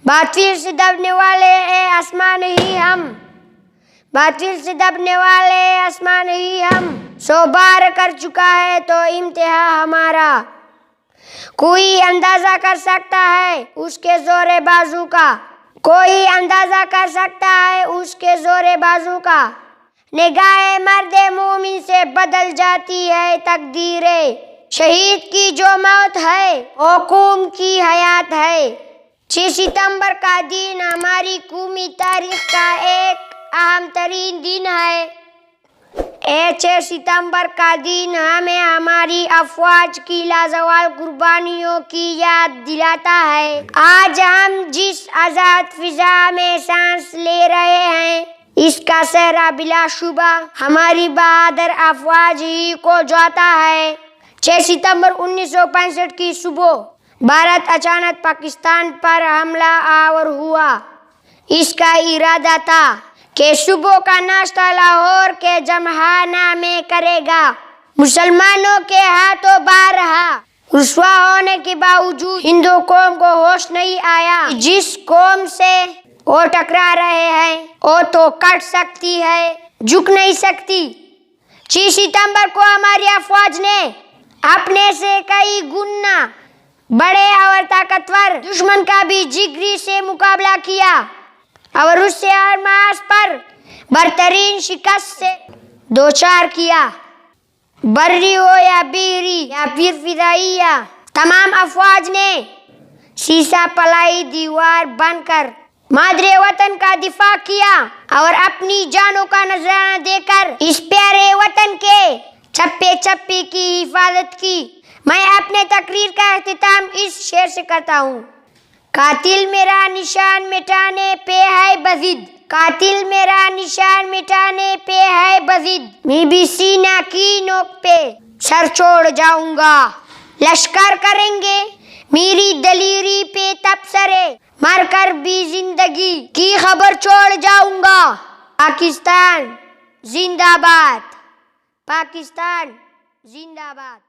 बातिल से दबने वाले ए आसमान ही हम, बातिल से दबने वाले ए आसमान ही हम। 100 बार कर चुका है तो इम्तिहान हमारा, कोई अंदाजा कर सकता है उसके जोरे बाजू का, कोई अंदाजा कर सकता है उसके जोरे बाजू का। निगाहे मर्दे मोमिन से बदल जाती है तकदीरें, शहीद की जो मौत है वो कौम की हयात है। 6 सितंबर का दिन हमारी कौमी तारीख का एक अहम तरीन दिन है। 6 सितंबर का दिन हमें हमारी अफवाज की लाजवाब कुर्बानियों की याद दिलाता है। आज हम जिस आज़ाद फिजा में सांस ले रहे हैं, इसका सेहरा बिलाशुबा हमारी बहादुर अफवाज ही को जाता है। 6 सितंबर 1965 की सुबह भारत अचानक पाकिस्तान पर हमला आवर हुआ। इसका इरादा था कि सुबह का नाश्ता लाहौर के जमखाना में करेगा। मुसलमानों के हाथों बाहर रहा। रुसवा होने के बावजूद हिंदू कौम को होश नहीं आया, जिस कौम से वो टकरा रहे हैं वो तो कट सकती है, झुक नहीं सकती। 6 सितंबर को हमारी अफवाज ने अपने से कई गुना बड़े और ताकतवर दुश्मन का भी जिगरी से मुकाबला किया और उससे हर मार्च पर बदतरीन शिकस्त से दो चार किया। बर्री हो या बीरी या फिर फिदाइया, तमाम अफवाज ने शीशा पलाई दीवार बनकर मादरे वतन का दिफा किया और अपनी जानों का नजराना देकर इस प्यारे वतन के चप्पे चप्पे की हिफाजत की। मैं अपने तकरीर का अख्तिताम इस शेर से करता हूँ। कातिल मेरा निशान मिटाने पे है बजिद, कातिल मेरा निशान मिटाने पे है बजिद, मैं भी सीना की नोक पे सर छोड़ जाऊंगा। लश्कर करेंगे मेरी दलीरी पे तबसरे, मर कर भी जिंदगी की खबर छोड़ जाऊंगा। पाकिस्तान जिंदाबाद, पाकिस्तान जिंदाबाद।